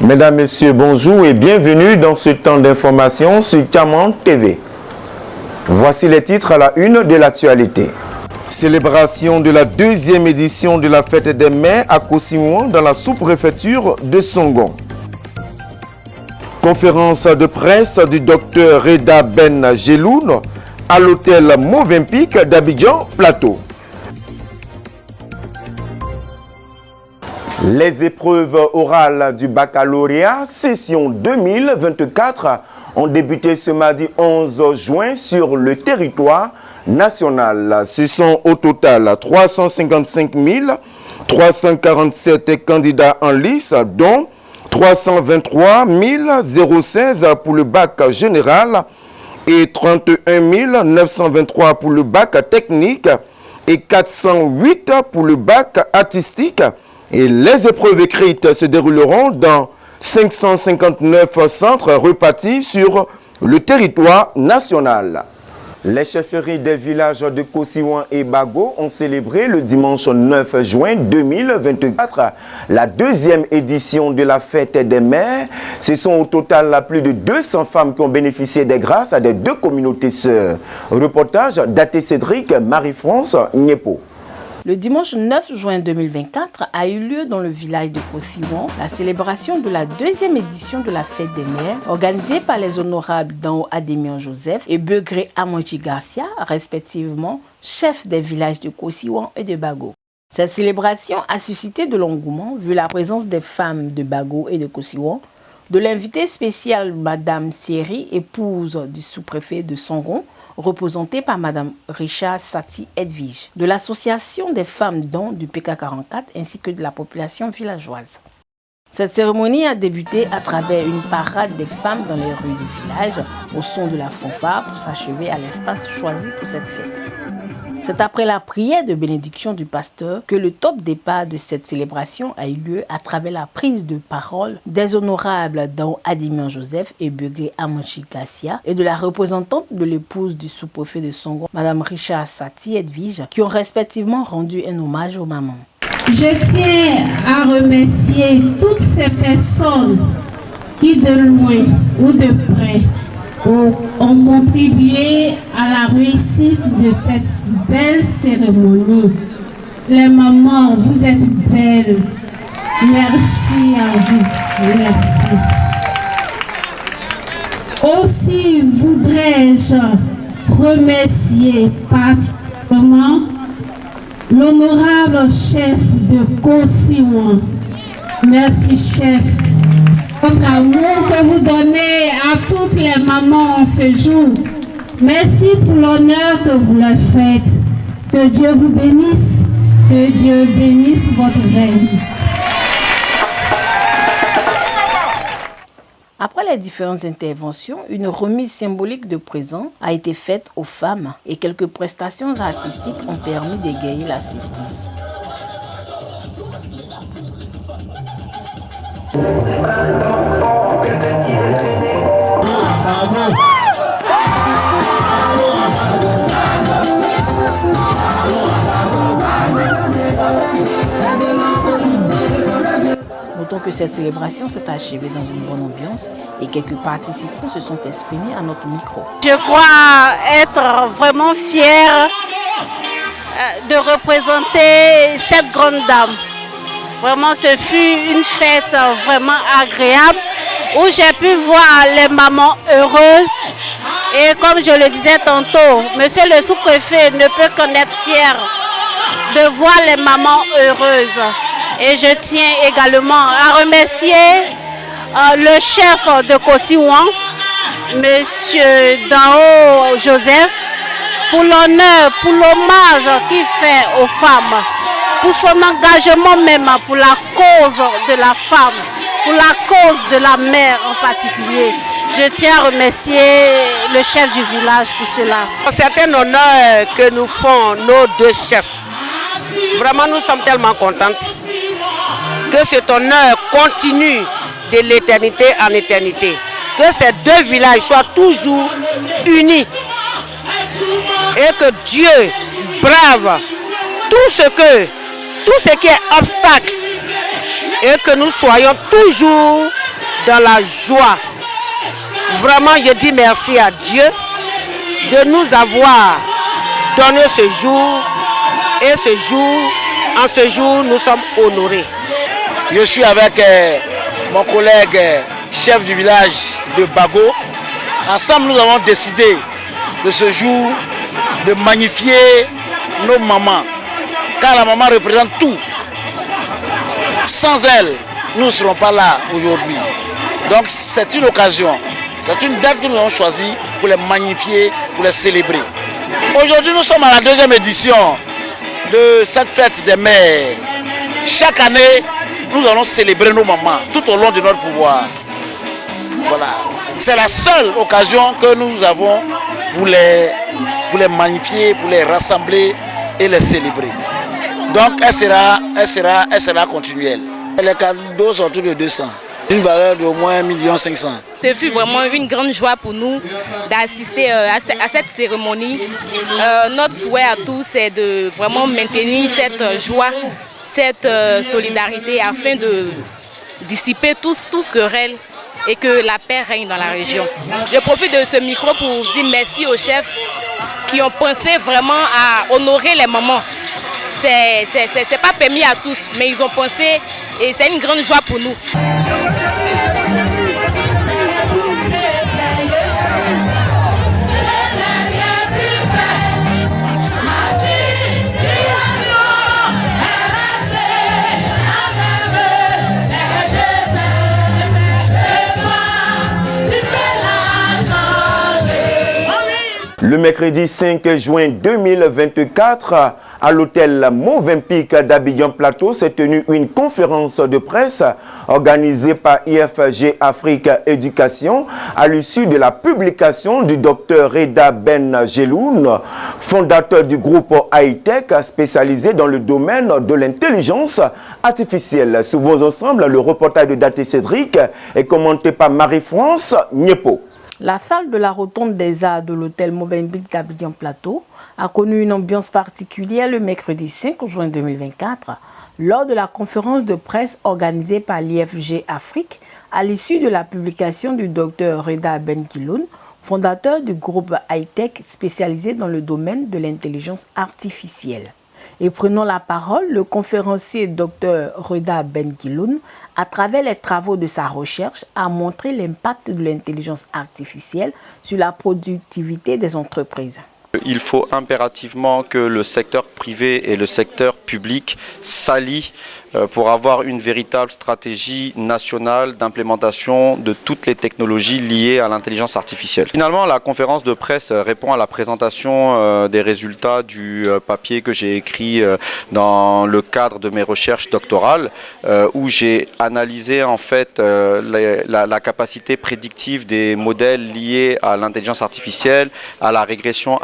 Mesdames, Messieurs, bonjour et bienvenue dans ce temps d'information sur Caman TV. Voici les titres à la une de l'actualité. Célébration de la deuxième édition de la fête des mères à Kossimouan dans la sous-préfecture de Songon. Conférence de presse du docteur Reda Ben Jeloun à l'hôtel Movenpic d'Abidjan Plateau. Les épreuves orales du baccalauréat session 2024 ont débuté ce mardi 11 juin sur le territoire national. Ce sont au total 355 347 candidats en lice, dont 323 016 pour le bac général et 31 923 pour le bac technique et 408 pour le bac artistique. Et les épreuves écrites se dérouleront dans 559 centres repartis sur le territoire national. Les chefferies des villages de Kossimouan et Bago ont célébré le dimanche 9 juin 2024 la deuxième édition de la fête des mères. Ce sont au total plus de 200 femmes qui ont bénéficié des grâces des deux communautés sœurs. Reportage d'Até Cédric, Marie-France Niepo. Le dimanche 9 juin 2024 a eu lieu dans le village de Kossimouan la célébration de la deuxième édition de la fête des mères organisée par les honorables Dao Adémian Joseph et Begré Amonchi Garcia, respectivement chefs des villages de Kossimouan et de Bago. Cette célébration a suscité de l'engouement vu la présence des femmes de Bago et de Kossimouan, de l'invitée spéciale Madame Thierry, épouse du sous-préfet de Songon, représentée par Madame Richa Sati Edwige, de l'association des femmes dons du PK44 ainsi que de la population villageoise. Cette cérémonie a débuté à travers une parade des femmes dans les rues du village au son de la fanfare pour s'achever à l'espace choisi pour cette fête. C'est après la prière de bénédiction du pasteur que le top départ de cette célébration a eu lieu à travers la prise de parole des honorables Dao Adémian Joseph et Begré Amonchi Garcia et de la représentante de l'épouse du sous-préfet de Songon, Madame Richa Sati Edwige, qui ont respectivement rendu un hommage aux mamans. Je tiens à remercier toutes ces personnes qui de loin ou de près ont contribué à la réussite de cette belle cérémonie. Les mamans, vous êtes belles. Merci à vous. Merci. Aussi voudrais-je remercier particulièrement l'honorable chef de Kossimouan. Merci, chef. Votre amour que vous donnez à toutes les mamans en ce jour. Merci pour l'honneur que vous leur faites. Que Dieu vous bénisse. Que Dieu bénisse votre règne. Après les différentes interventions, une remise symbolique de présents a été faite aux femmes et quelques prestations artistiques ont permis d'égayer l'assistance. Notons que cette célébration s'est achevée dans une bonne ambiance et quelques participants se sont exprimés à notre micro. Je crois être vraiment fière de représenter cette grande dame. Vraiment, ce fut une fête vraiment agréable où j'ai pu voir les mamans heureuses. Et comme je le disais tantôt, monsieur le sous-préfet ne peut qu'en être fier de voir les mamans heureuses. Et je tiens également à remercier le chef de Kossimouan, monsieur Dao Joseph, pour l'honneur, pour l'hommage qu'il fait aux femmes, pour son engagement même pour la cause de la femme, pour la cause de la mère en particulier. Je tiens à remercier le chef du village pour cela. C'est un honneur que nous font nos deux chefs. Vraiment, nous sommes tellement contentes que cet honneur continue de l'éternité en éternité. Que ces deux villages soient toujours unis et que Dieu brave tout ce qui est obstacle et que nous soyons toujours dans la joie. Vraiment, je dis merci à Dieu de nous avoir donné ce jour. Et en ce jour, nous sommes honorés. Je suis avec mon collègue chef du village de Bago. Ensemble, nous avons décidé de ce jour de magnifier nos mamans. Car la maman représente tout. Sans elle, nous ne serons pas là aujourd'hui. Donc c'est une occasion, c'est une date que nous avons choisie pour les magnifier, pour les célébrer. Aujourd'hui, nous sommes à la deuxième édition de cette fête des mères. Chaque année, nous allons célébrer nos mamans tout au long de notre pouvoir. Voilà. C'est la seule occasion que nous avons pour les magnifier, pour les rassembler et les célébrer. Donc elle sera continuelle. Les cadeaux sont autour de 200. Une valeur d'au moins 1 500 000. Ce fut vraiment une grande joie pour nous d'assister à cette cérémonie. Notre souhait à tous, c'est de vraiment maintenir cette joie, cette solidarité afin de dissiper tout querelle et que la paix règne dans la région. Je profite de ce micro pour dire merci aux chefs qui ont pensé vraiment à honorer les mamans. C'est pas permis à tous, mais ils ont pensé et c'est une grande joie pour nous. Le mercredi 5 juin 2024, à l'hôtel Movenpick d'Abidjan Plateau, s'est tenue une conférence de presse organisée par IFG Afrique Éducation à l'issue de la publication du Dr Reda Ben Geloun, fondateur du groupe Hightech spécialisé dans le domaine de l'intelligence artificielle. Sous vos ensembles, le reportage de Daté Cédric est commenté par Marie-France Niepo. La salle de la Rotonde des Arts de l'hôtel Movenpick d'Abidjan Plateau a connu une ambiance particulière le mercredi 5 juin 2024 lors de la conférence de presse organisée par l'IFG Afrique à l'issue de la publication du Dr Reda Ben Geloun, fondateur du groupe Hightech spécialisé dans le domaine de l'intelligence artificielle. Et prenant la parole, le conférencier Dr Reda Ben Geloun, à travers les travaux de sa recherche, a montré l'impact de l'intelligence artificielle sur la productivité des entreprises. Il faut impérativement que le secteur privé et le secteur public s'allient pour avoir une véritable stratégie nationale d'implémentation de toutes les technologies liées à l'intelligence artificielle. Finalement, la conférence de presse répond à la présentation des résultats du papier que j'ai écrit dans le cadre de mes recherches doctorales, où j'ai analysé en fait la capacité prédictive des modèles liés à l'intelligence artificielle, à la régression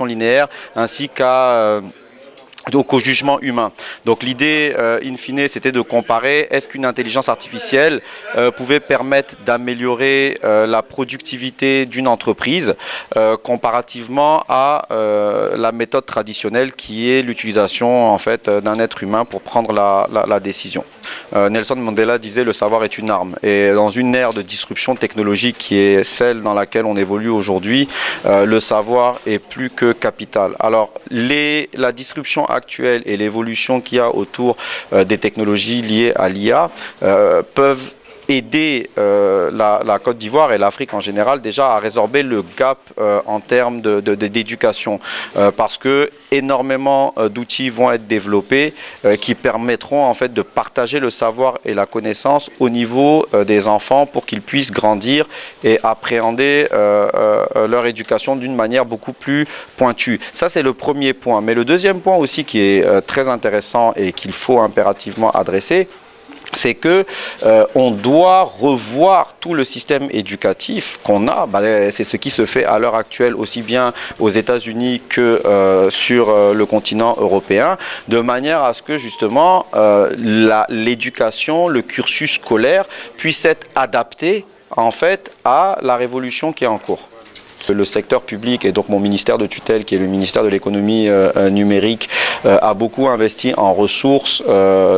linéaire, ainsi qu'au jugement humain. Donc l'idée, in fine, c'était de comparer est-ce qu'une intelligence artificielle pouvait permettre d'améliorer la productivité d'une entreprise comparativement à la méthode traditionnelle qui est l'utilisation en fait d'un être humain pour prendre la décision. Nelson Mandela disait le savoir est une arme, et dans une ère de disruption technologique qui est celle dans laquelle on évolue aujourd'hui, le savoir est plus que capital. Alors la disruption actuelle et l'évolution qu'il y a autour des technologies liées à l'IA peuvent aider la Côte d'Ivoire et l'Afrique en général déjà à résorber le gap en termes d'éducation, parce que énormément d'outils vont être développés qui permettront en fait de partager le savoir et la connaissance au niveau des enfants pour qu'ils puissent grandir et appréhender leur éducation d'une manière beaucoup plus pointue. Ça, c'est le premier point. Mais le deuxième point aussi qui est très intéressant et qu'il faut impérativement adresser, c'est que on doit revoir tout le système éducatif qu'on a. C'est ce qui se fait à l'heure actuelle aussi bien aux États-Unis que sur le continent européen, de manière à ce que justement l'éducation, le cursus scolaire puisse être adapté en fait à la révolution qui est en cours. Le secteur public et donc mon ministère de tutelle, qui est le ministère de l'économie numérique, a beaucoup investi en ressources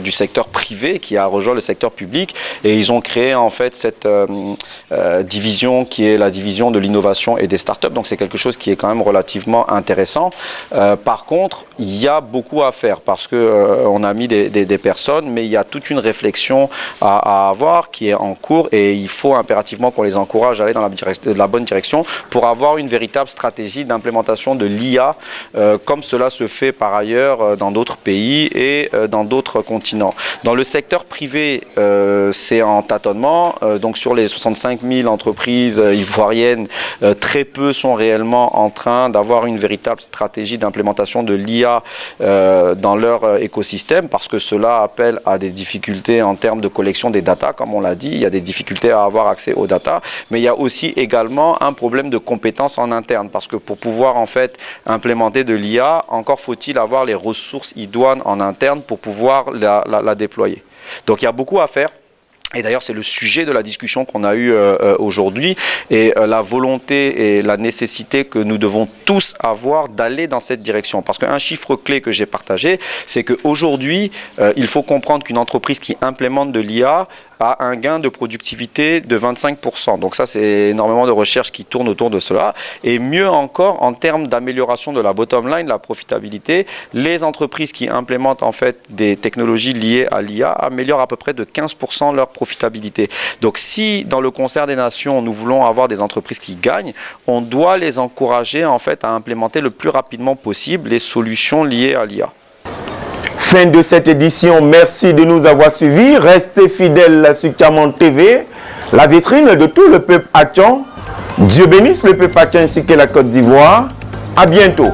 du secteur privé qui a rejoint le secteur public, et ils ont créé en fait cette division qui est la division de l'innovation et des startups. Donc c'est quelque chose qui est quand même relativement intéressant. Par contre, il y a beaucoup à faire parce que on a mis des personnes, mais il y a toute une réflexion à avoir qui est en cours, et il faut impérativement qu'on les encourage à aller dans la bonne direction pour avoir une véritable stratégie d'implémentation de l'IA comme cela se fait par ailleurs dans d'autres pays et dans d'autres continents. Dans le secteur privé, c'est en tâtonnement. Donc sur les 65 000 entreprises ivoiriennes, très peu sont réellement en train d'avoir une véritable stratégie d'implémentation de l'IA dans leur écosystème, parce que cela appelle à des difficultés en termes de collection des data, comme on l'a dit. Il y a des difficultés à avoir accès aux data, mais il y a aussi également un problème de compétences en interne, parce que pour pouvoir en fait implémenter de l'IA, encore faut-il avoir les ressources idoines en interne pour pouvoir la déployer. Donc il y a beaucoup à faire. Et d'ailleurs, c'est le sujet de la discussion qu'on a eue aujourd'hui, et la volonté et la nécessité que nous devons tous avoir d'aller dans cette direction. Parce qu'un chiffre clé que j'ai partagé, c'est qu'aujourd'hui, il faut comprendre qu'une entreprise qui implémente de l'IA a un gain de productivité de 25%. Donc ça, c'est énormément de recherches qui tournent autour de cela. Et mieux encore, en termes d'amélioration de la bottom line, la profitabilité, les entreprises qui implémentent en fait des technologies liées à l'IA améliorent à peu près de 15% leur profitabilité. Donc si dans le concert des nations, nous voulons avoir des entreprises qui gagnent, on doit les encourager en fait à implémenter le plus rapidement possible les solutions liées à l'IA. Fin de cette édition, merci de nous avoir suivis. Restez fidèles sur Camon TV, la vitrine de tout le peuple haïtien. Dieu bénisse le peuple haïtien ainsi que la Côte d'Ivoire. À bientôt.